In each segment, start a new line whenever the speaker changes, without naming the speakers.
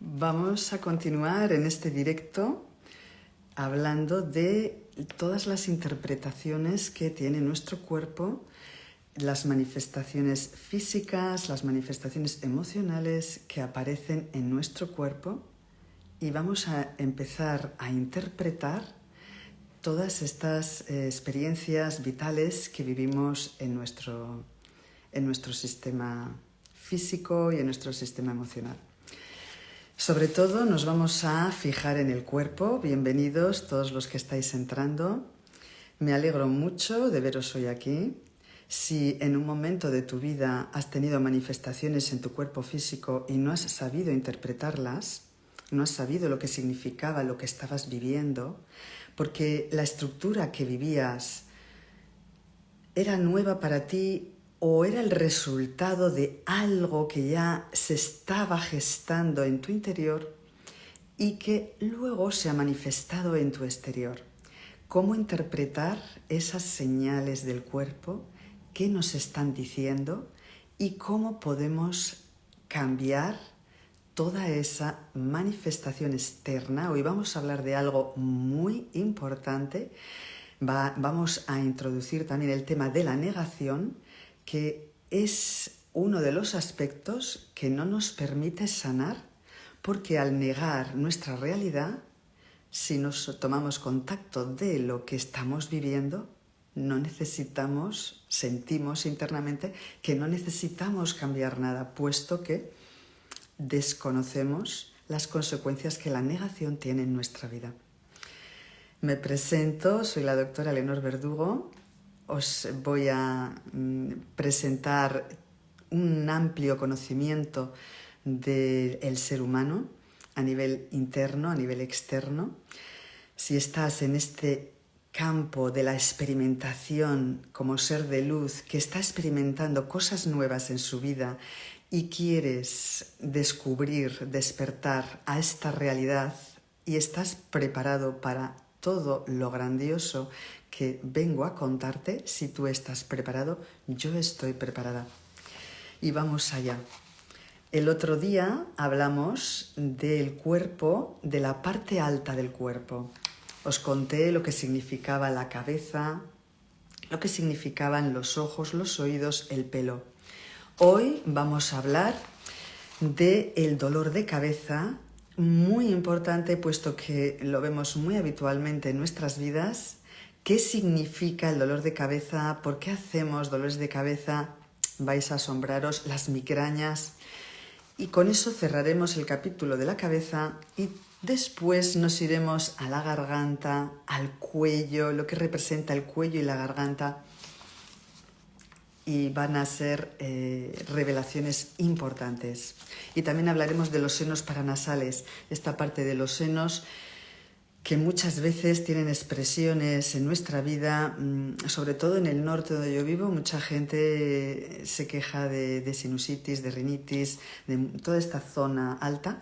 Vamos a continuar en este directo hablando de todas las interpretaciones que tiene nuestro cuerpo, las manifestaciones físicas, las manifestaciones emocionales que aparecen en nuestro cuerpo, y vamos a empezar a interpretar todas estas experiencias vitales que vivimos en nuestro sistema físico y en nuestro sistema emocional. Sobre todo nos vamos a fijar en el cuerpo. Bienvenidos todos los que estáis entrando. Me alegro mucho de veros hoy aquí. Si en un momento de tu vida has tenido manifestaciones en tu cuerpo físico y no has sabido interpretarlas, no has sabido lo que significaba lo que estabas viviendo, porque la estructura que vivías era nueva para ti o era el resultado de algo que ya se estaba gestando en tu interior y que luego se ha manifestado en tu exterior. ¿Cómo interpretar esas señales del cuerpo? ¿Qué nos están diciendo? ¿Y cómo podemos cambiar toda esa manifestación externa? Hoy vamos a hablar de algo muy importante. Vamos a introducir también el tema de la negación, que es uno de los aspectos que no nos permite sanar, porque al negar nuestra realidad, si nos tomamos contacto de lo que estamos viviendo, sentimos internamente que no necesitamos cambiar nada, puesto que desconocemos las consecuencias que la negación tiene en nuestra vida. Me presento, soy la doctora Leonor Verdugo. Os voy a presentar un amplio conocimiento del ser humano a nivel interno, a nivel externo. Si estás en este campo de la experimentación como ser de luz que está experimentando cosas nuevas en su vida y quieres descubrir, despertar a esta realidad y estás preparado para todo lo grandioso que vengo a contarte, si tú estás preparado, yo estoy preparada. Y vamos allá. El otro día hablamos del cuerpo, de la parte alta del cuerpo. Os conté lo que significaba la cabeza, lo que significaban los ojos, los oídos, el pelo. Hoy vamos a hablar del dolor de cabeza, muy importante puesto que lo vemos muy habitualmente en nuestras vidas. ¿Qué significa el dolor de cabeza? ¿Por qué hacemos dolores de cabeza? Vais a asombraros, las migrañas. Y con eso cerraremos el capítulo de la cabeza y después nos iremos a la garganta, al cuello, lo que representa el cuello y la garganta. Y van a ser revelaciones importantes. Y también hablaremos de los senos paranasales, esta parte de los senos que muchas veces tienen expresiones en nuestra vida, sobre todo en el norte donde yo vivo. Mucha gente se queja de sinusitis, de rinitis, de toda esta zona alta.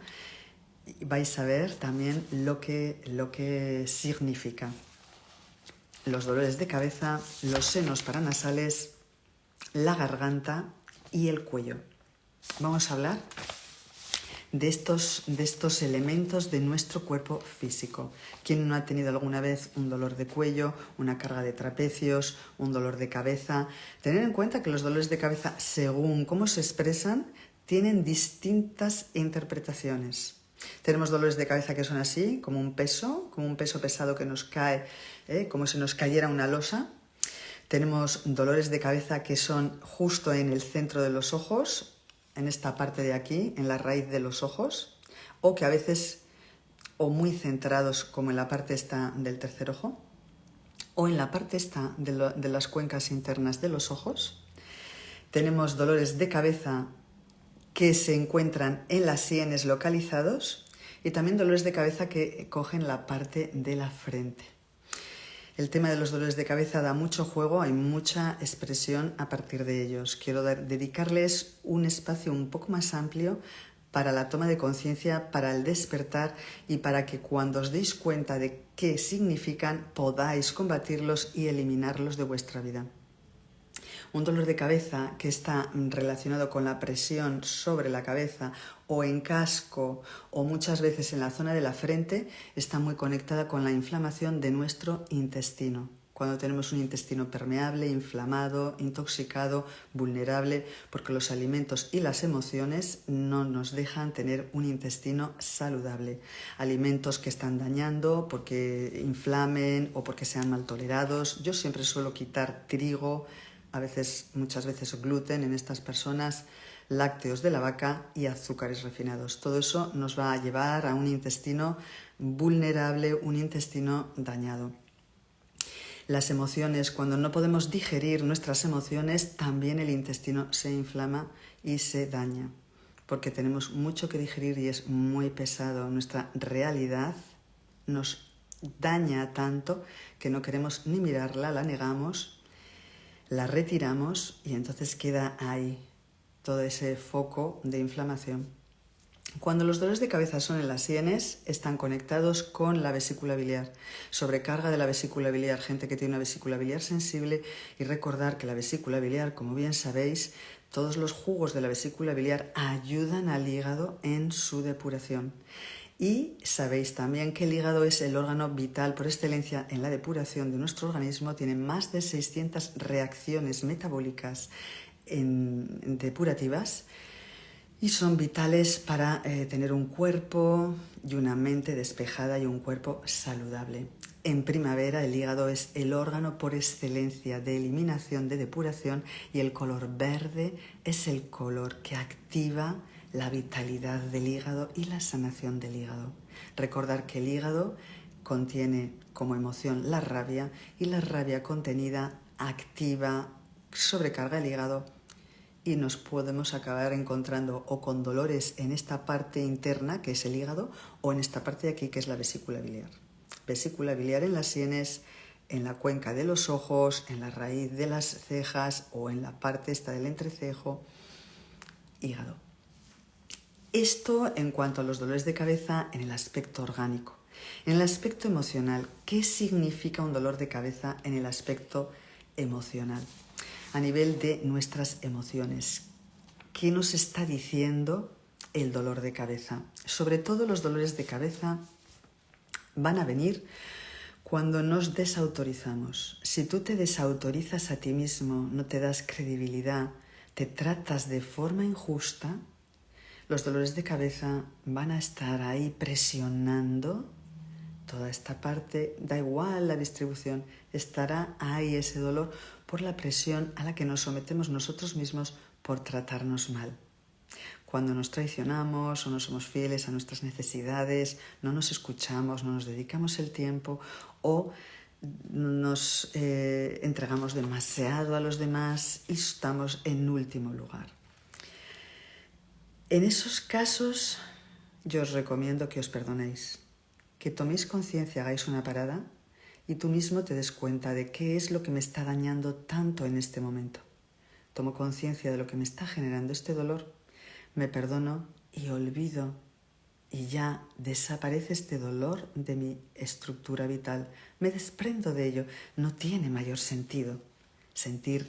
Y vais a ver también lo que significa. Los dolores de cabeza, los senos paranasales, la garganta y el cuello. Vamos a hablar de estos elementos de nuestro cuerpo físico. ¿Quién no ha tenido alguna vez un dolor de cuello, una carga de trapecios, un dolor de cabeza? Tener en cuenta que los dolores de cabeza, según cómo se expresan, tienen distintas interpretaciones. Tenemos dolores de cabeza que son así, como un peso pesado que nos cae, como si nos cayera una losa. Tenemos dolores de cabeza que son justo en el centro de los ojos, en esta parte de aquí, en la raíz de los ojos, o que a veces, o muy centrados como en la parte esta del tercer ojo, o en la parte esta de las cuencas internas de los ojos. Tenemos dolores de cabeza que se encuentran en las sienes localizados y también dolores de cabeza que cogen la parte de la frente. El tema de los dolores de cabeza da mucho juego, hay mucha expresión a partir de ellos. Quiero dedicarles un espacio un poco más amplio para la toma de conciencia, para el despertar y para que cuando os deis cuenta de qué significan podáis combatirlos y eliminarlos de vuestra vida. Un dolor de cabeza que está relacionado con la presión sobre la cabeza o en casco o muchas veces en la zona de la frente está muy conectada con la inflamación de nuestro intestino. Cuando tenemos un intestino permeable, inflamado, intoxicado, vulnerable, porque los alimentos y las emociones no nos dejan tener un intestino saludable. Alimentos que están dañando porque inflamen o porque sean mal tolerados. Yo siempre suelo quitar trigo, muchas veces gluten en estas personas, lácteos de la vaca y azúcares refinados. Todo eso nos va a llevar a un intestino vulnerable, un intestino dañado. Las emociones, cuando no podemos digerir nuestras emociones, también el intestino se inflama y se daña, porque tenemos mucho que digerir y es muy pesado. Nuestra realidad nos daña tanto que no queremos ni mirarla, la negamos, la retiramos y entonces queda ahí todo ese foco de inflamación. Cuando los dolores de cabeza son en las sienes, están conectados con la vesícula biliar. Sobrecarga de la vesícula biliar, gente que tiene una vesícula biliar sensible, y recordar que la vesícula biliar, como bien sabéis, todos los jugos de la vesícula biliar ayudan al hígado en su depuración. Y sabéis también que el hígado es el órgano vital por excelencia en la depuración de nuestro organismo. Tiene más de 600 reacciones metabólicas depurativas y son vitales para tener un cuerpo y una mente despejada y un cuerpo saludable. En primavera el hígado es el órgano por excelencia de eliminación, de depuración, y el color verde es el color que activa la vitalidad del hígado y la sanación del hígado. Recordar que el hígado contiene como emoción la rabia, y la rabia contenida activa, sobrecarga el hígado, y nos podemos acabar encontrando o con dolores en esta parte interna, que es el hígado, o en esta parte de aquí, que es la vesícula biliar. Vesícula biliar en las sienes, en la cuenca de los ojos, en la raíz de las cejas o en la parte esta del entrecejo, hígado. Esto en cuanto a los dolores de cabeza en el aspecto orgánico. En el aspecto emocional, ¿qué significa un dolor de cabeza en el aspecto emocional? A nivel de nuestras emociones, ¿qué nos está diciendo el dolor de cabeza? Sobre todo los dolores de cabeza van a venir cuando nos desautorizamos. Si tú te desautorizas a ti mismo, no te das credibilidad, te tratas de forma injusta, los dolores de cabeza van a estar ahí presionando toda esta parte, da igual la distribución, estará ahí ese dolor por la presión a la que nos sometemos nosotros mismos por tratarnos mal. Cuando nos traicionamos o no somos fieles a nuestras necesidades, no nos escuchamos, no nos dedicamos el tiempo o nos entregamos demasiado a los demás y estamos en último lugar. En esos casos yo os recomiendo que os perdonéis, que toméis conciencia, hagáis una parada y tú mismo te des cuenta de qué es lo que me está dañando tanto en este momento. Tomo conciencia de lo que me está generando este dolor, me perdono y olvido, y ya desaparece este dolor de mi estructura vital. Me desprendo de ello. No tiene mayor sentido sentir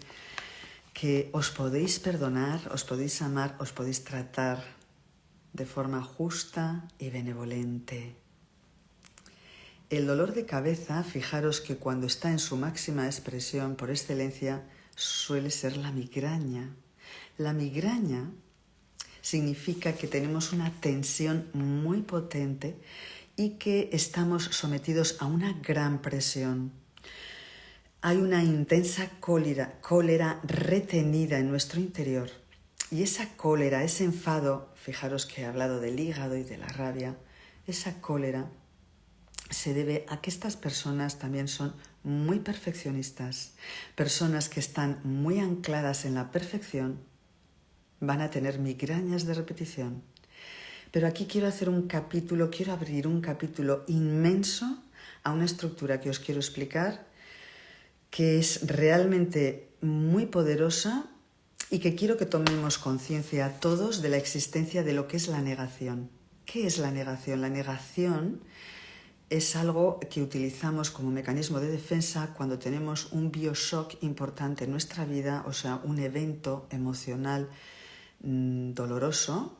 que os podéis perdonar, os podéis amar, os podéis tratar de forma justa y benevolente. El dolor de cabeza, fijaros que cuando está en su máxima expresión por excelencia, suele ser la migraña. La migraña significa que tenemos una tensión muy potente y que estamos sometidos a una gran presión. Hay una intensa cólera retenida en nuestro interior, y esa cólera, ese enfado, fijaros que he hablado del hígado y de la rabia, esa cólera se debe a que estas personas también son muy perfeccionistas. Personas que están muy ancladas en la perfección van a tener migrañas de repetición. Pero aquí quiero abrir un capítulo inmenso a una estructura que os quiero explicar, que es realmente muy poderosa y que quiero que tomemos conciencia todos de la existencia de lo que es la negación. ¿Qué es la negación? La negación es algo que utilizamos como mecanismo de defensa cuando tenemos un bioshock importante en nuestra vida, o sea, un evento emocional doloroso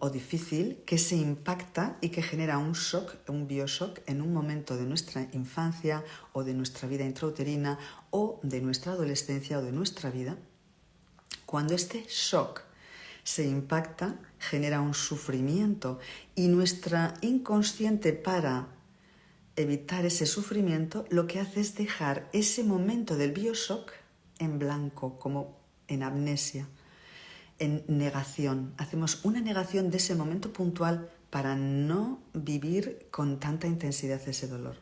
o difícil que se impacta y que genera un shock, un bioshock en un momento de nuestra infancia o de nuestra vida intrauterina o de nuestra adolescencia o de nuestra vida. Cuando este shock se impacta, genera un sufrimiento y nuestra inconsciente, para evitar ese sufrimiento, lo que hace es dejar ese momento del bioshock en blanco, como en amnesia, en negación. Hacemos una negación de ese momento puntual para no vivir con tanta intensidad ese dolor.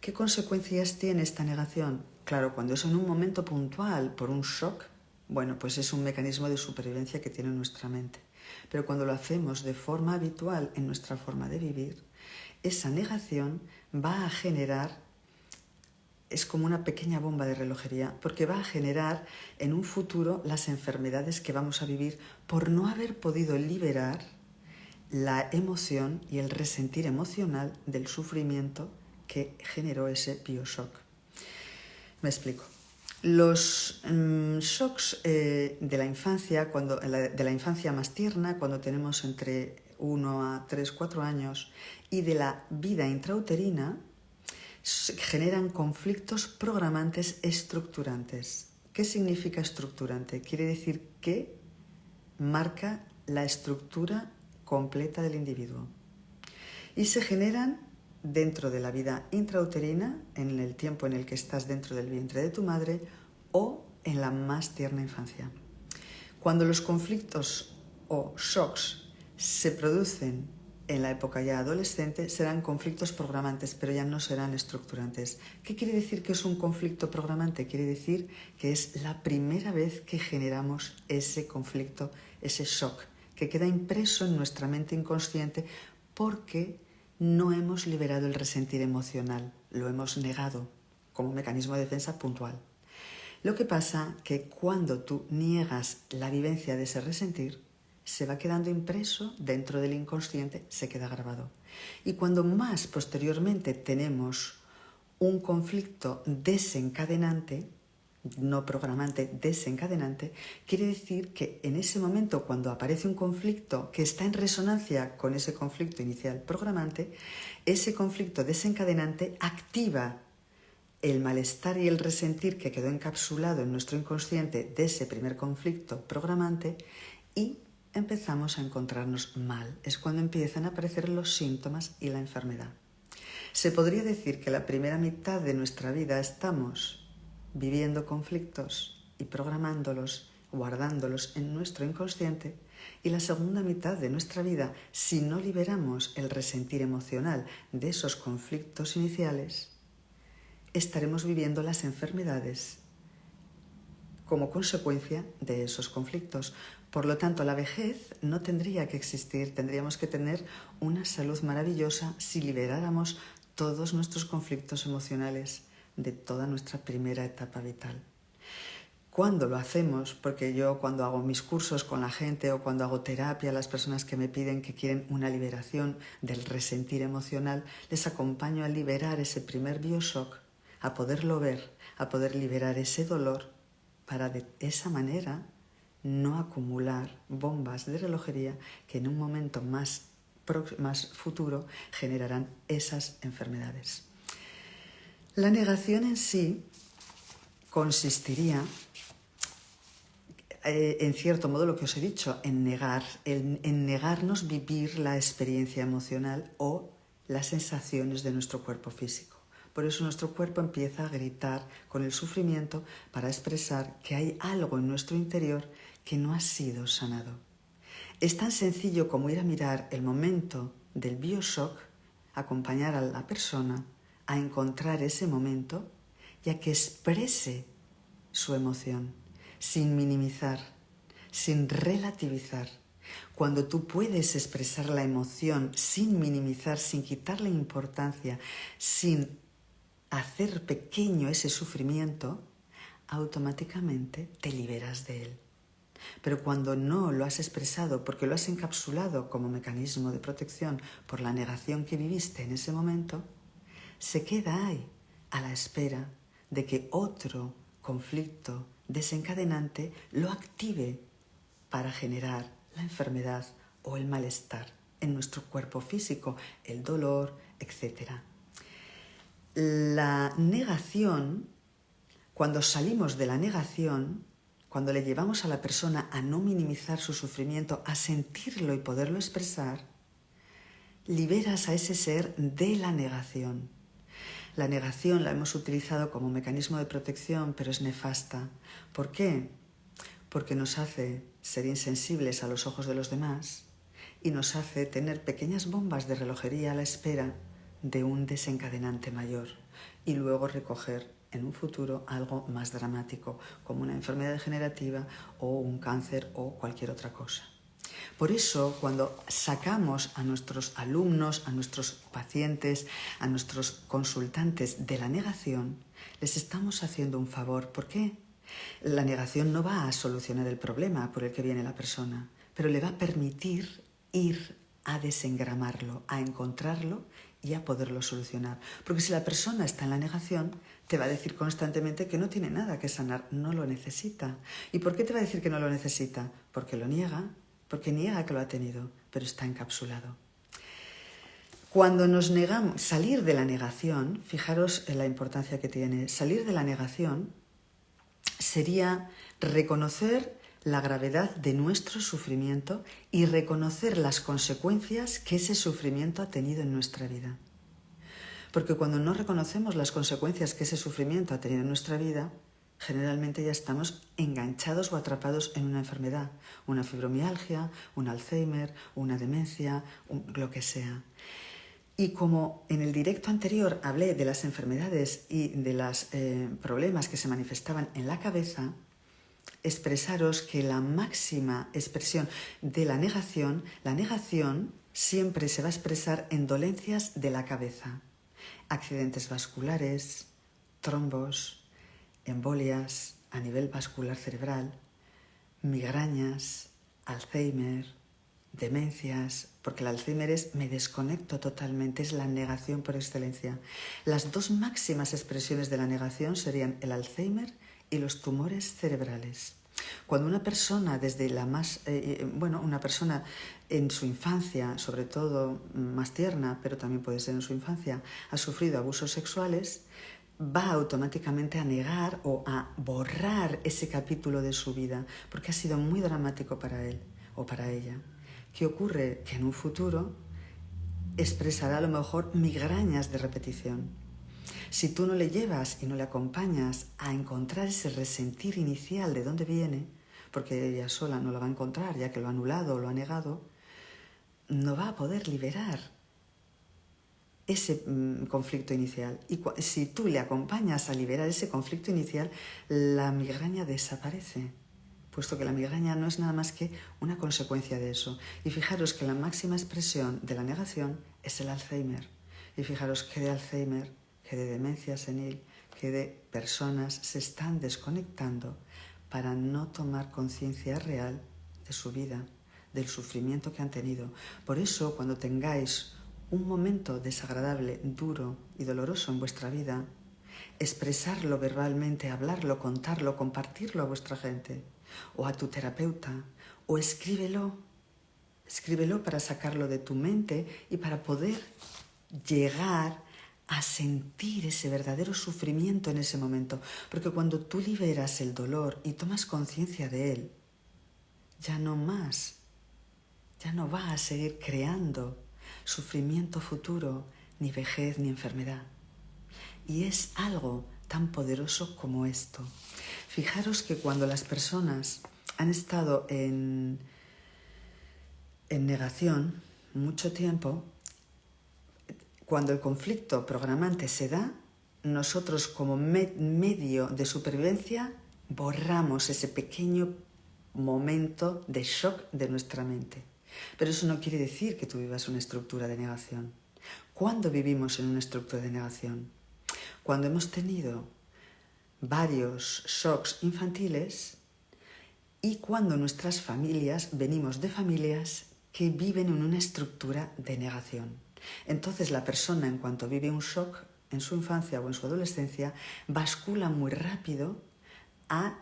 ¿Qué consecuencias tiene esta negación? Claro, cuando es en un momento puntual por un shock, bueno, pues es un mecanismo de supervivencia que tiene nuestra mente. Pero cuando lo hacemos de forma habitual en nuestra forma de vivir, esa negación va a generar, es como una pequeña bomba de relojería, porque va a generar en un futuro las enfermedades que vamos a vivir por no haber podido liberar la emoción y el resentir emocional del sufrimiento que generó ese bioshock. Me explico. Los shocks de la infancia, de la infancia más tierna, cuando tenemos entre 1 a 3, 4 años, y de la vida intrauterina, generan conflictos programantes estructurantes. ¿Qué significa estructurante? Quiere decir que marca la estructura completa del individuo. Y se generan dentro de la vida intrauterina, en el tiempo en el que estás dentro del vientre de tu madre, o en la más tierna infancia. Cuando los conflictos o shocks se producen en la época ya adolescente, serán conflictos programantes, pero ya no serán estructurantes. ¿Qué quiere decir que es un conflicto programante? Quiere decir que es la primera vez que generamos ese conflicto, ese shock, que queda impreso en nuestra mente inconsciente porque no hemos liberado el resentir emocional, lo hemos negado como mecanismo de defensa puntual. Lo que pasa que cuando tú niegas la vivencia de ese resentir, se va quedando impreso dentro del inconsciente, se queda grabado. Y cuando más posteriormente tenemos un conflicto desencadenante, no programante, desencadenante, quiere decir que en ese momento, cuando aparece un conflicto que está en resonancia con ese conflicto inicial programante, ese conflicto desencadenante activa el malestar y el resentir que quedó encapsulado en nuestro inconsciente de ese primer conflicto programante y empezamos a encontrarnos mal. Es cuando empiezan a aparecer los síntomas y la enfermedad. Se podría decir que la primera mitad de nuestra vida estamos viviendo conflictos y programándolos, guardándolos en nuestro inconsciente, y la segunda mitad de nuestra vida, si no liberamos el resentir emocional de esos conflictos iniciales, estaremos viviendo las enfermedades como consecuencia de esos conflictos. Por lo tanto, la vejez no tendría que existir, tendríamos que tener una salud maravillosa si liberáramos todos nuestros conflictos emocionales de toda nuestra primera etapa vital. ¿Cuándo lo hacemos? Porque yo cuando hago mis cursos con la gente o cuando hago terapia a las personas que me piden que quieren una liberación del resentir emocional, les acompaño a liberar ese primer bioshock, a poderlo ver, a poder liberar ese dolor para de esa manera no acumular bombas de relojería que en un momento más futuro generarán esas enfermedades. La negación en sí consistiría, en cierto modo, lo que os he dicho, en negarnos vivir la experiencia emocional o las sensaciones de nuestro cuerpo físico. Por eso nuestro cuerpo empieza a gritar con el sufrimiento para expresar que hay algo en nuestro interior que no ha sido sanado. Es tan sencillo como ir a mirar el momento del bioshock, acompañar a la persona a encontrar ese momento y a que exprese su emoción, sin minimizar, sin relativizar. Cuando tú puedes expresar la emoción sin minimizar, sin quitarle importancia, sin hacer pequeño ese sufrimiento, automáticamente te liberas de él. Pero cuando no lo has expresado porque lo has encapsulado como mecanismo de protección por la negación que viviste en ese momento, se queda ahí a la espera de que otro conflicto desencadenante lo active para generar la enfermedad o el malestar en nuestro cuerpo físico, el dolor, etc. La negación, cuando salimos de la negación, cuando le llevamos a la persona a no minimizar su sufrimiento, a sentirlo y poderlo expresar, liberas a ese ser de la negación. La negación la hemos utilizado como mecanismo de protección, pero es nefasta. ¿Por qué? Porque nos hace ser insensibles a los ojos de los demás y nos hace tener pequeñas bombas de relojería a la espera de un desencadenante mayor y luego recoger en un futuro algo más dramático, como una enfermedad degenerativa o un cáncer o cualquier otra cosa. Por eso, cuando sacamos a nuestros alumnos, a nuestros pacientes, a nuestros consultantes de la negación, les estamos haciendo un favor. ¿Por qué? La negación no va a solucionar el problema por el que viene la persona, pero le va a permitir ir a desengramarlo, a encontrarlo y a poderlo solucionar. Porque si la persona está en la negación, te va a decir constantemente que no tiene nada que sanar, no lo necesita. ¿Y por qué te va a decir que no lo necesita? Porque lo niega, porque niega que lo ha tenido, pero está encapsulado. Cuando nos negamos, salir de la negación, fijaros en la importancia que tiene, salir de la negación sería reconocer la gravedad de nuestro sufrimiento y reconocer las consecuencias que ese sufrimiento ha tenido en nuestra vida. Porque cuando no reconocemos las consecuencias que ese sufrimiento ha tenido en nuestra vida, generalmente ya estamos enganchados o atrapados en una enfermedad, una fibromialgia, un Alzheimer, una demencia, lo que sea. Y como en el directo anterior hablé de las enfermedades y de los problemas que se manifestaban en la cabeza, expresaros que la máxima expresión de la negación siempre se va a expresar en dolencias de la cabeza, accidentes vasculares, trombos, embolias a nivel vascular cerebral, migrañas, Alzheimer, demencias, porque el Alzheimer es me desconecto totalmente, es la negación por excelencia. Las dos máximas expresiones de la negación serían el Alzheimer y los tumores cerebrales. Cuando una persona una persona en su infancia, sobre todo más tierna, pero también puede ser en su infancia, ha sufrido abusos sexuales, va automáticamente a negar o a borrar ese capítulo de su vida, porque ha sido muy dramático para él o para ella. ¿Qué ocurre? Que en un futuro expresará a lo mejor migrañas de repetición. Si tú no le llevas y no le acompañas a encontrar ese resentir inicial de dónde viene, porque ella sola no lo va a encontrar, ya que lo ha anulado o lo ha negado, no va a poder liberar ese conflicto inicial. Y si tú le acompañas a liberar ese conflicto inicial, la migraña desaparece, puesto que la migraña no es nada más que una consecuencia de eso. Y fijaros que la máxima expresión de la negación es el Alzheimer. Y fijaros que de Alzheimer, que de demencia senil, que de personas se están desconectando para no tomar conciencia real de su vida, del sufrimiento que han tenido. Por eso, cuando tengáis un momento desagradable, duro y doloroso en vuestra vida, expresarlo verbalmente, hablarlo, contarlo, compartirlo a vuestra gente o a tu terapeuta, o escríbelo para sacarlo de tu mente y para poder llegar a sentir ese verdadero sufrimiento en ese momento, porque cuando tú liberas el dolor y tomas conciencia de él, ya no va a seguir creando sufrimiento futuro, ni vejez, ni enfermedad. Y es algo tan poderoso como esto. Fijaros que cuando las personas han estado en negación mucho tiempo, cuando el conflicto programante se da, nosotros como medio de supervivencia borramos ese pequeño momento de shock de nuestra mente. Pero eso no quiere decir que tú vivas una estructura de negación. ¿Cuándo vivimos en una estructura de negación? Cuando hemos tenido varios shocks infantiles y cuando nuestras familias venimos de familias que viven en una estructura de negación. Entonces la persona, en cuanto vive un shock en su infancia o en su adolescencia, bascula muy rápido a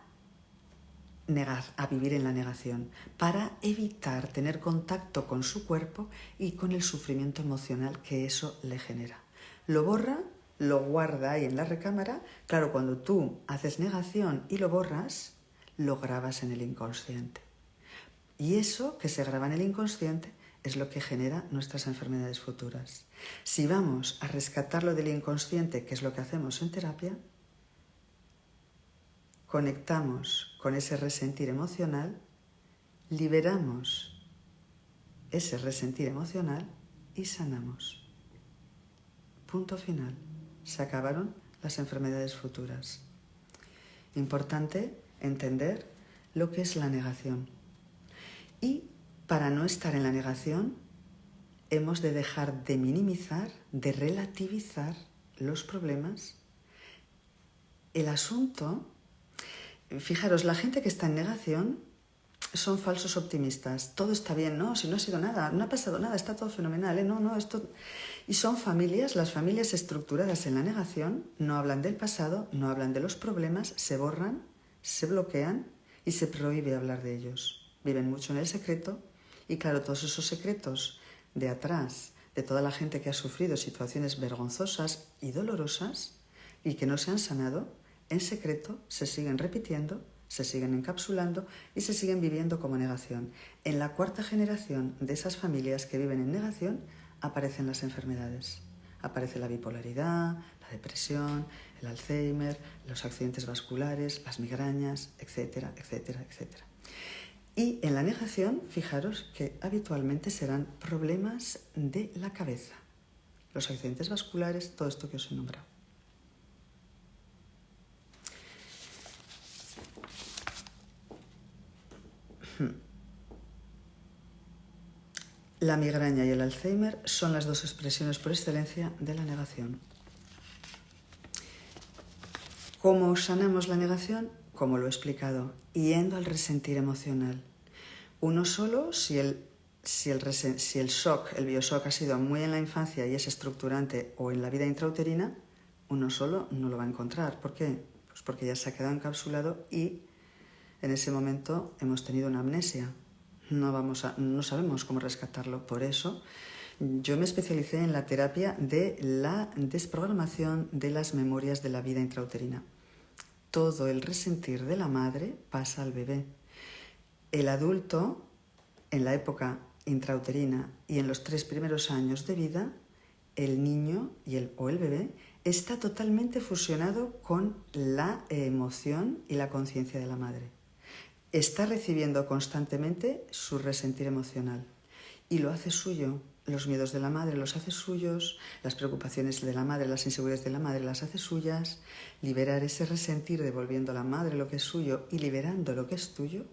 negar, a vivir en la negación, para evitar tener contacto con su cuerpo y con el sufrimiento emocional que eso le genera. Lo borra, lo guarda ahí en la recámara. Claro, cuando tú haces negación y lo borras, lo grabas en el inconsciente. Y eso que se graba en el inconsciente es lo que genera nuestras enfermedades futuras. Si vamos a rescatarlo del inconsciente, que es lo que hacemos en terapia, conectamos con ese resentir emocional, liberamos ese resentir emocional y sanamos. Punto final. Se acabaron las enfermedades futuras. Importante entender lo que es la negación. Y para no estar en la negación, hemos de dejar de minimizar, de relativizar los problemas. El asunto, fijaros, la gente que está en negación son falsos optimistas. Todo está bien, no, si no ha sido nada, no ha pasado nada, está todo fenomenal, esto... Y son familias, las familias estructuradas en la negación, no hablan del pasado, no hablan de los problemas, se borran, se bloquean y se prohíbe hablar de ellos. Viven mucho en el secreto y claro, todos esos secretos de atrás, de toda la gente que ha sufrido situaciones vergonzosas y dolorosas y que no se han sanado, en secreto se siguen repitiendo, se siguen encapsulando y se siguen viviendo como negación. En la cuarta generación de esas familias que viven en negación aparecen las enfermedades. Aparece la bipolaridad, la depresión, el Alzheimer, los accidentes vasculares, las migrañas, etcétera, etcétera, etcétera. Y en la negación, fijaros que habitualmente serán problemas de la cabeza. Los accidentes vasculares, todo esto que os he nombrado. La migraña y el Alzheimer son las dos expresiones por excelencia de la negación. ¿Cómo sanamos la negación? Como lo he explicado, yendo al resentir emocional. Uno solo, si el shock, el bioshock ha sido muy en la infancia y es estructurante o en la vida intrauterina, uno solo no lo va a encontrar. ¿Por qué? Pues porque ya se ha quedado encapsulado y en ese momento hemos tenido una amnesia. No sabemos cómo rescatarlo. Por eso yo me especialicé en la terapia de la desprogramación de las memorias de la vida intrauterina. Todo el resentir de la madre pasa al bebé. El adulto, en la época intrauterina y en los 3 primeros años de vida, el niño o el bebé está totalmente fusionado con la emoción y la conciencia de la madre. Está recibiendo constantemente su resentir emocional y lo hace suyo. Los miedos de la madre los hace suyos, las preocupaciones de la madre, las inseguridades de la madre las hace suyas. Liberar ese resentir devolviendo a la madre lo que es suyo y liberando lo que es tuyo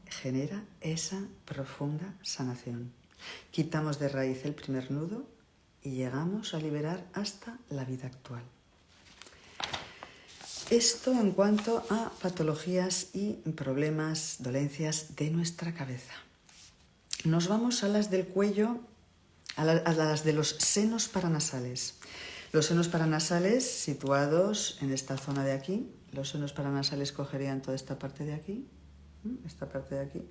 genera esa profunda sanación. Quitamos de raíz el primer nudo y llegamos a liberar hasta la vida actual. Esto en cuanto a patologías y problemas, dolencias de nuestra cabeza. Nos vamos a las del cuello, a las de los senos paranasales. Los senos paranasales situados en esta zona de aquí. Los senos paranasales cogerían toda esta parte de aquí, esta parte de aquí.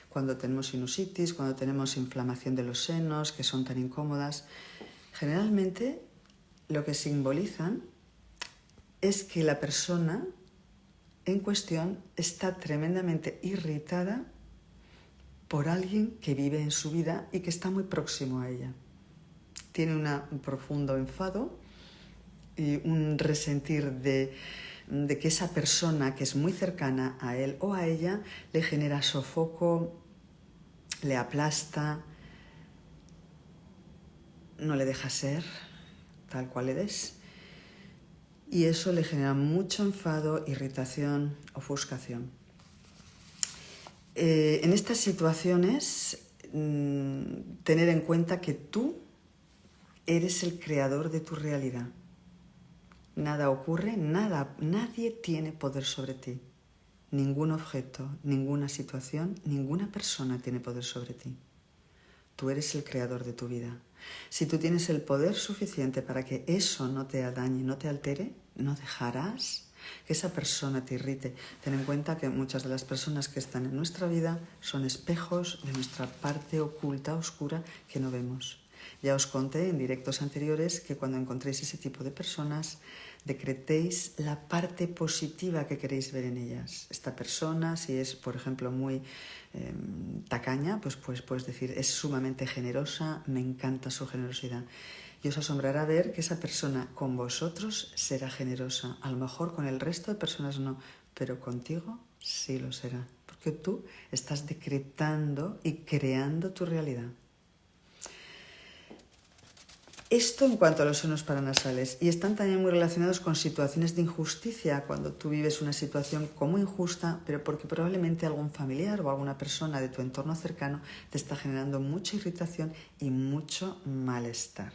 Cuando tenemos sinusitis, cuando tenemos inflamación de los senos, que son tan incómodas, generalmente lo que simbolizan es que la persona en cuestión está tremendamente irritada por alguien que vive en su vida y que está muy próximo a ella. Tiene un profundo enfado y un resentir de que esa persona que es muy cercana a él o a ella le genera sofoco, le aplasta, no le deja ser tal cual es. Y eso le genera mucho enfado, irritación, ofuscación. En estas situaciones, tener en cuenta que tú eres el creador de tu realidad. Nada ocurre, nadie tiene poder sobre ti. Ningún objeto, ninguna situación, ninguna persona tiene poder sobre ti. Tú eres el creador de tu vida. Si tú tienes el poder suficiente para que eso no te dañe, no te altere, no dejarás que esa persona te irrite. Ten en cuenta que muchas de las personas que están en nuestra vida son espejos de nuestra parte oculta, oscura, que no vemos. Ya os conté en directos anteriores que cuando encontréis ese tipo de personas, decretéis la parte positiva que queréis ver en ellas. Esta persona, si es, por ejemplo, muy tacaña, pues puedes decir, es sumamente generosa, me encanta su generosidad. Y os asombrará ver que esa persona con vosotros será generosa. A lo mejor con el resto de personas no, pero contigo sí lo será. Porque tú estás decretando y creando tu realidad. Esto en cuanto a los senos paranasales, y están también muy relacionados con situaciones de injusticia, cuando tú vives una situación como injusta, pero porque probablemente algún familiar o alguna persona de tu entorno cercano te está generando mucha irritación y mucho malestar.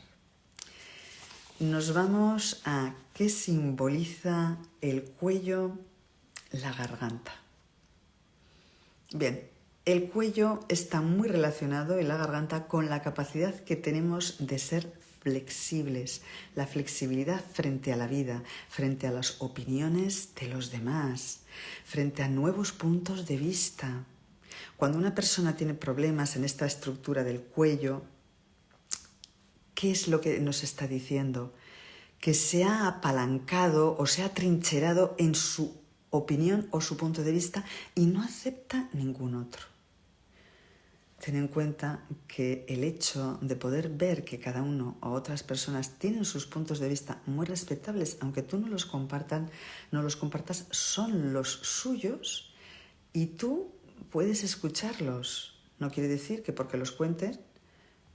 Nos vamos a qué simboliza el cuello, la garganta. Bien, el cuello está muy relacionado en la garganta con la capacidad que tenemos de ser flexibles, la flexibilidad frente a la vida, frente a las opiniones de los demás, frente a nuevos puntos de vista. Cuando una persona tiene problemas en esta estructura del cuello, ¿qué es lo que nos está diciendo? Que se ha apalancado o se ha trincherado en su opinión o su punto de vista y no acepta ningún otro. Ten en cuenta que el hecho de poder ver que cada uno o otras personas tienen sus puntos de vista muy respetables, aunque tú no los compartas, son los suyos y tú puedes escucharlos. No quiere decir que porque los cuentes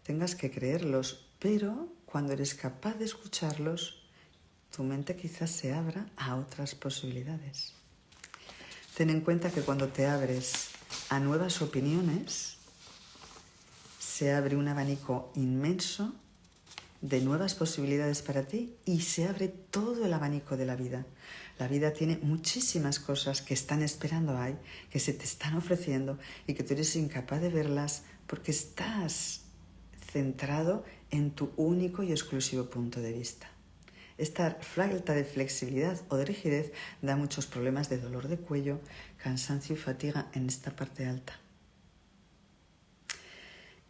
tengas que creerlos, pero cuando eres capaz de escucharlos, tu mente quizás se abra a otras posibilidades. Ten en cuenta que cuando te abres a nuevas opiniones, se abre un abanico inmenso de nuevas posibilidades para ti y se abre todo el abanico de la vida. La vida tiene muchísimas cosas que están esperando ahí, que se te están ofreciendo y que tú eres incapaz de verlas porque estás centrado en tu único y exclusivo punto de vista. Esta falta de flexibilidad o de rigidez da muchos problemas de dolor de cuello, cansancio y fatiga en esta parte alta.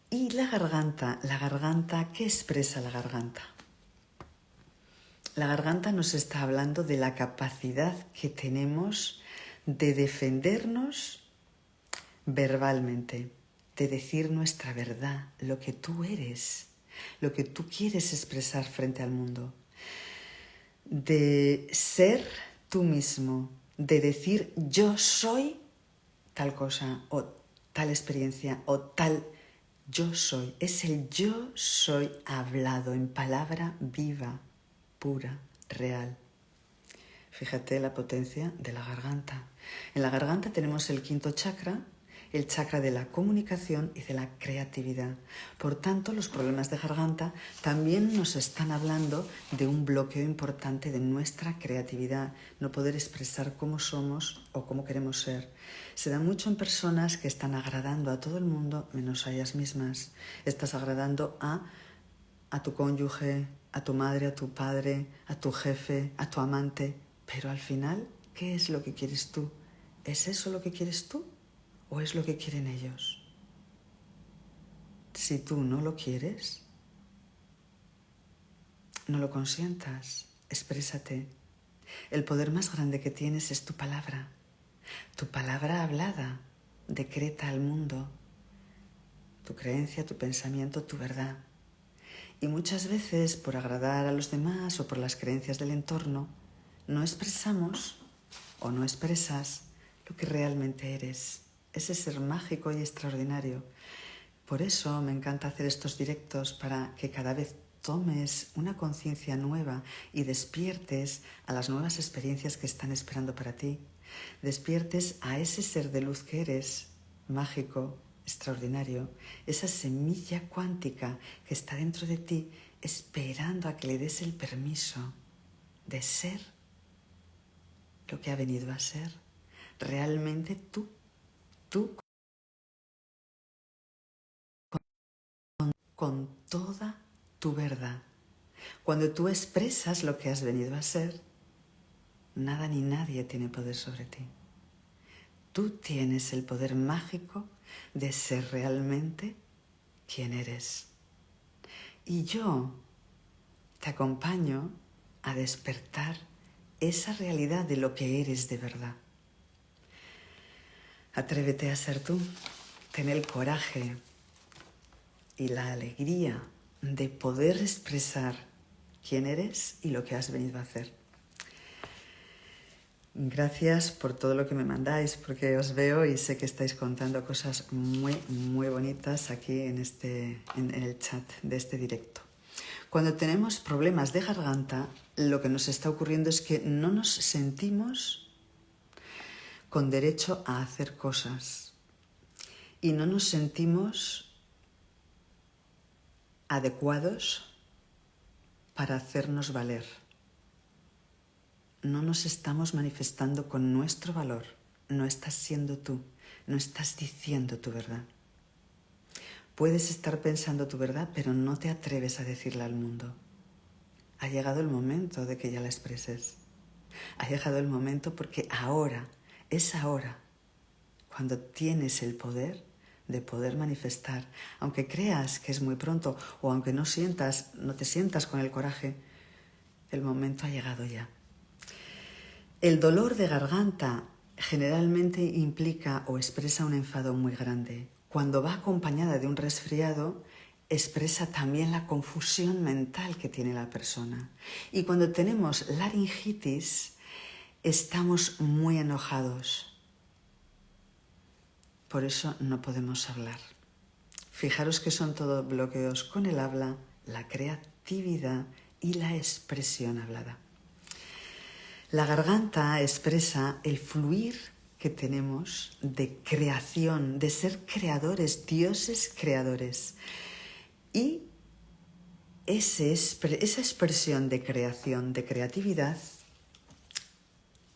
Y la garganta, ¿qué expresa la garganta? La garganta nos está hablando de la capacidad que tenemos de defendernos verbalmente, de decir nuestra verdad, lo que tú eres, lo que tú quieres expresar frente al mundo, de ser tú mismo, de decir yo soy tal cosa o tal experiencia o tal yo soy. Es el yo soy hablado en palabra viva, pura, real. Fíjate la potencia de la garganta. En la garganta tenemos el quinto chakra, el chakra de la comunicación y de la creatividad. Por tanto, los problemas de garganta también nos están hablando de un bloqueo importante de nuestra creatividad, no poder expresar cómo somos o cómo queremos ser. Se da mucho en personas que están agradando a todo el mundo menos a ellas mismas. Estás agradando a tu cónyuge, a tu madre, a tu padre, a tu jefe, a tu amante, pero al final, ¿qué es lo que quieres tú? ¿Es eso lo que quieres tú? ¿O es lo que quieren ellos? Si tú no lo quieres, no lo consientas, exprésate. El poder más grande que tienes es tu palabra. Tu palabra hablada decreta al mundo tu creencia, tu pensamiento, tu verdad. Y muchas veces, por agradar a los demás o por las creencias del entorno, no expresamos o no expresas lo que realmente eres. Ese ser mágico y extraordinario. Por eso me encanta hacer estos directos para que cada vez tomes una conciencia nueva y despiertes a las nuevas experiencias que están esperando para ti. Despiertes a ese ser de luz que eres, mágico, extraordinario, esa semilla cuántica que está dentro de ti esperando a que le des el permiso de ser lo que ha venido a ser. realmente tú con toda tu verdad. Cuando tú expresas lo que has venido a ser, nada ni nadie tiene poder sobre ti. Tú tienes el poder mágico de ser realmente quien eres. Y yo te acompaño a despertar esa realidad de lo que eres de verdad. Atrévete a ser tú. Ten el coraje y la alegría de poder expresar quién eres y lo que has venido a hacer. Gracias por todo lo que me mandáis, porque os veo y sé que estáis contando cosas muy, muy bonitas aquí en el chat de este directo. Cuando tenemos problemas de garganta, lo que nos está ocurriendo es que no nos sentimos con derecho a hacer cosas y no nos sentimos adecuados para hacernos valer. No nos estamos manifestando con nuestro valor, no estás siendo tú, no estás diciendo tu verdad. Puedes estar pensando tu verdad, pero no te atreves a decirla al mundo. Ha llegado el momento de que ya la expreses. Ha llegado el momento porque ahora, es ahora, cuando tienes el poder de poder manifestar, aunque creas que es muy pronto o aunque no te sientas con el coraje, el momento ha llegado ya. El dolor de garganta generalmente implica o expresa un enfado muy grande. Cuando va acompañada de un resfriado, expresa también la confusión mental que tiene la persona. Y cuando tenemos laringitis, estamos muy enojados. Por eso no podemos hablar. Fijaros que son todos bloqueos con el habla, la creatividad y la expresión hablada. La garganta expresa el fluir que tenemos de creación, de ser creadores, dioses creadores. Y esa expresión de creación, de creatividad,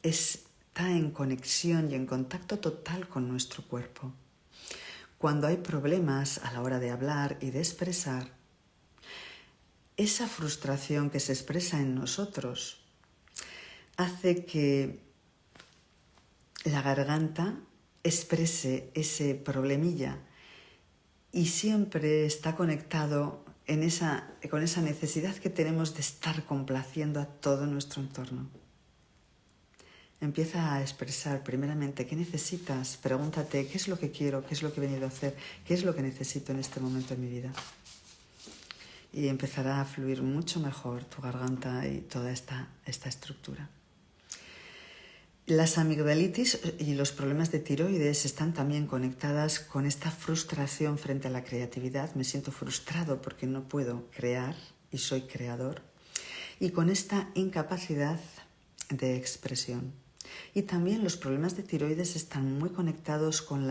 está en conexión y en contacto total con nuestro cuerpo. Cuando hay problemas a la hora de hablar y de expresar, esa frustración que se expresa en nosotros hace que la garganta exprese ese problemilla y siempre está conectado con esa necesidad que tenemos de estar complaciendo a todo nuestro entorno. Empieza a expresar primeramente qué necesitas, pregúntate qué es lo que quiero, qué es lo que he venido a hacer, qué es lo que necesito en este momento de mi vida. Y empezará a fluir mucho mejor tu garganta y toda esta estructura. Las amigdalitis y los problemas de tiroides están también conectadas con esta frustración frente a la creatividad. Me siento frustrado porque no puedo crear y soy creador. Y con esta incapacidad de expresión. Y también los problemas de tiroides están muy conectados con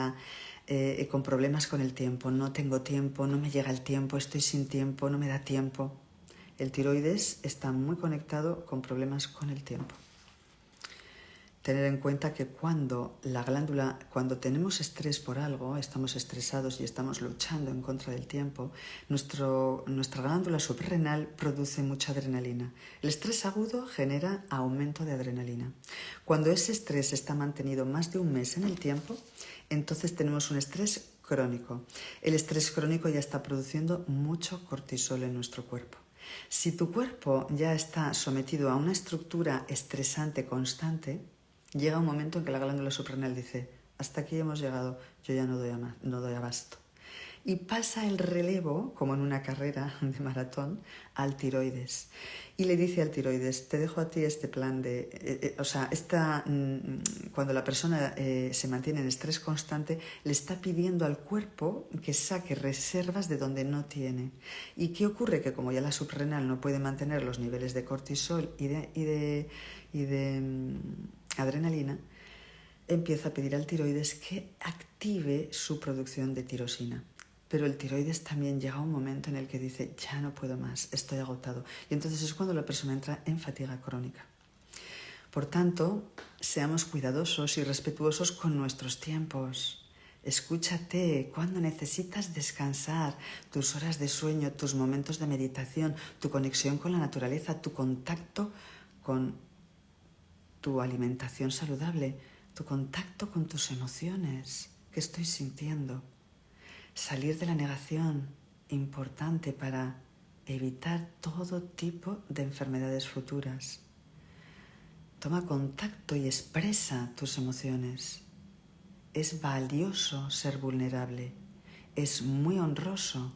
problemas con el tiempo. No tengo tiempo, no me llega el tiempo, estoy sin tiempo, no me da tiempo. El tiroides está muy conectado con problemas con el tiempo. Tener en cuenta que cuando tenemos estrés por algo, estamos estresados y estamos luchando en contra del tiempo, nuestra glándula suprarrenal produce mucha adrenalina. El estrés agudo genera aumento de adrenalina. Cuando ese estrés está mantenido más de un mes en el tiempo, entonces tenemos un estrés crónico. El estrés crónico ya está produciendo mucho cortisol en nuestro cuerpo. Si tu cuerpo ya está sometido a una estructura estresante constante, llega un momento en que la glándula suprarrenal dice: hasta aquí hemos llegado, yo ya no doy abasto. Y pasa el relevo, como en una carrera de maratón, al tiroides. Y le dice al tiroides: te dejo a ti este plan cuando la persona se mantiene en estrés constante, le está pidiendo al cuerpo que saque reservas de donde no tiene. ¿Y qué ocurre? Que como ya la suprarrenal no puede mantener los niveles de cortisol y de adrenalina, empieza a pedir al tiroides que active su producción de tirosina. Pero el tiroides también llega a un momento en el que dice: ya no puedo más, estoy agotado. Y entonces es cuando la persona entra en fatiga crónica. Por tanto, seamos cuidadosos y respetuosos con nuestros tiempos. Escúchate cuando necesitas descansar, tus horas de sueño, tus momentos de meditación, tu conexión con la naturaleza, tu contacto con tu alimentación saludable, tu contacto con tus emociones. ¿Qué estoy sintiendo? Salir de la negación, importante para evitar todo tipo de enfermedades futuras. Toma contacto y expresa tus emociones. Es valioso ser vulnerable, es muy honroso.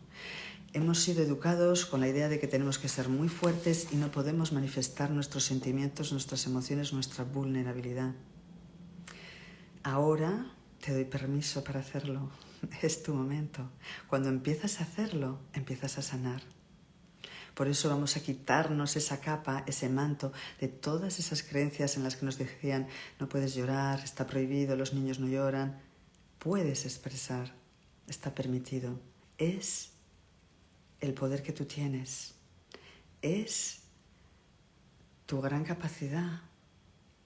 Hemos sido educados con la idea de que tenemos que ser muy fuertes y no podemos manifestar nuestros sentimientos, nuestras emociones, nuestra vulnerabilidad. Ahora te doy permiso para hacerlo, es tu momento. Cuando empiezas a hacerlo, empiezas a sanar. Por eso vamos a quitarnos esa capa, ese manto de todas esas creencias en las que nos decían no puedes llorar, está prohibido, los niños no lloran. Puedes expresar, está permitido. Es el poder que tú tienes. Es tu gran capacidad.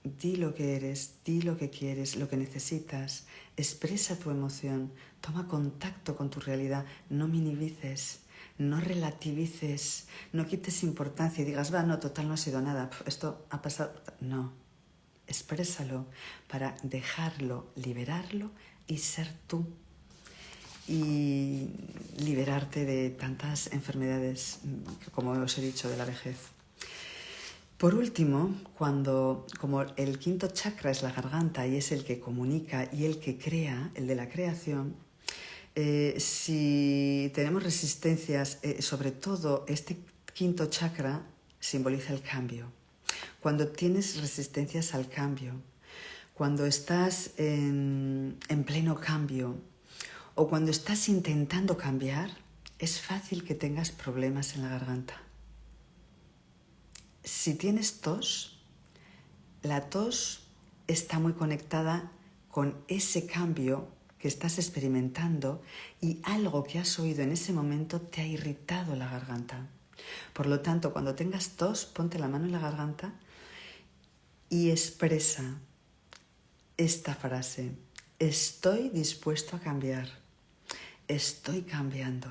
Di lo que eres, di lo que quieres, lo que necesitas. Expresa tu emoción, toma contacto con tu realidad, no minimices. No relativices, no quites importancia y digas, no, total no ha sido nada, esto ha pasado. No, exprésalo para dejarlo, liberarlo y ser tú. Y liberarte de tantas enfermedades, como os he dicho, de la vejez. Por último, como el quinto chakra es la garganta y es el que comunica y el que crea, el de la creación, si tenemos resistencias, sobre todo este quinto chakra simboliza el cambio. Cuando tienes resistencias al cambio, cuando estás en pleno cambio o cuando estás intentando cambiar, es fácil que tengas problemas en la garganta. Si tienes tos, la tos está muy conectada con ese cambio que estás experimentando y algo que has oído en ese momento te ha irritado la garganta. Por lo tanto, cuando tengas tos, ponte la mano en la garganta y expresa esta frase: estoy dispuesto a cambiar, estoy cambiando.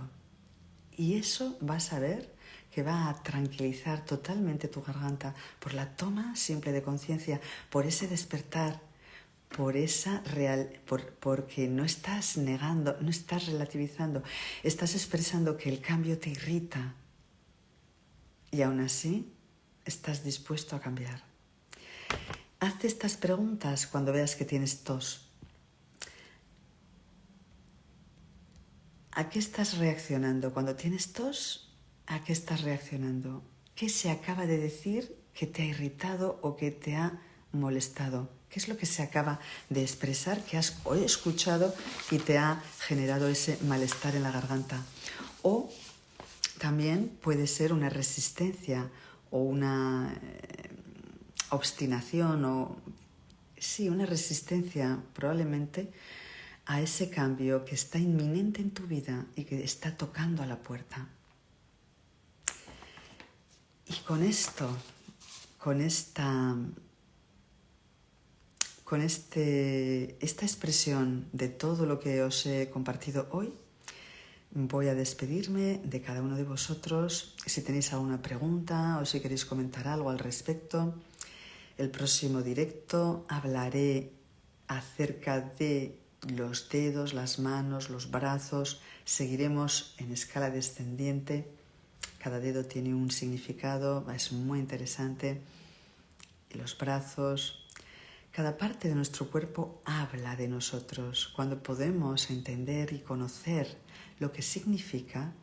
Y eso vas a ver que va a tranquilizar totalmente tu garganta por la toma simple de conciencia, por ese despertar, porque no estás negando, no estás relativizando, estás expresando que el cambio te irrita y aún así estás dispuesto a cambiar. Haz estas preguntas cuando veas que tienes tos. ¿A qué estás reaccionando? Cuando tienes tos, ¿a qué estás reaccionando? ¿Qué se acaba de decir que te ha irritado o que te ha molestado? ¿Qué es lo que se acaba de expresar, que has escuchado y te ha generado ese malestar en la garganta? O también puede ser una resistencia o una obstinación o sí, una resistencia probablemente a ese cambio que está inminente en tu vida y que está tocando a la puerta. Y con esto, esta expresión de todo lo que os he compartido hoy, voy a despedirme de cada uno de vosotros. Si tenéis alguna pregunta o si queréis comentar algo al respecto, el próximo directo hablaré acerca de los dedos, las manos, los brazos. Seguiremos en escala descendiente. Cada dedo tiene un significado, es muy interesante. Los brazos, cada parte de nuestro cuerpo habla de nosotros. Cuando podemos entender y conocer lo que significa,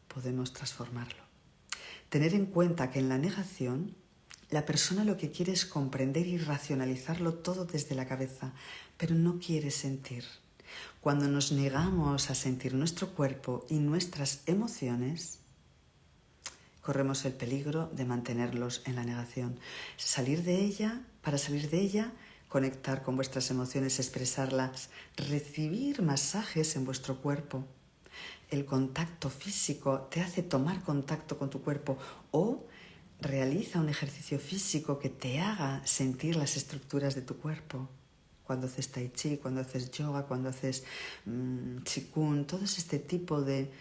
podemos transformarlo. Tener en cuenta que en la negación, la persona lo que quiere es comprender y racionalizarlo todo desde la cabeza, pero no quiere sentir. Cuando nos negamos a sentir nuestro cuerpo y nuestras emociones, corremos el peligro de mantenerlos en la negación. Para salir de ella, conectar con vuestras emociones, expresarlas, recibir masajes en vuestro cuerpo. El contacto físico te hace tomar contacto con tu cuerpo o realiza un ejercicio físico que te haga sentir las estructuras de tu cuerpo. Cuando haces tai chi, cuando haces yoga, cuando haces qigong, todo este tipo de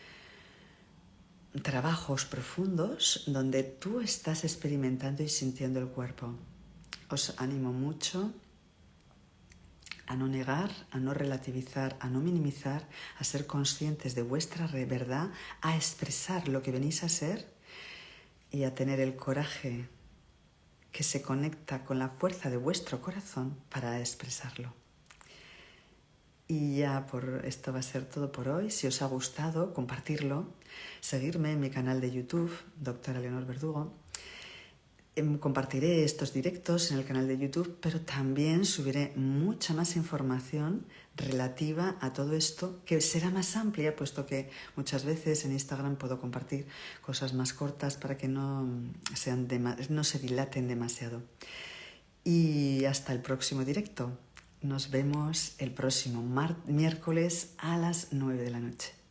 trabajos profundos donde tú estás experimentando y sintiendo el cuerpo. Os animo mucho a no negar, a no relativizar, a no minimizar, a ser conscientes de vuestra verdad, a expresar lo que venís a ser y a tener el coraje que se conecta con la fuerza de vuestro corazón para expresarlo. Y ya esto va a ser todo por hoy. Si os ha gustado, compartirlo, seguirme en mi canal de YouTube, Doctora Leonor Verdugo. Compartiré estos directos en el canal de YouTube, pero también subiré mucha más información relativa a todo esto, que será más amplia, puesto que muchas veces en Instagram puedo compartir cosas más cortas para que no se dilaten demasiado. Y hasta el próximo directo. Nos vemos el próximo miércoles a las 9 de la noche.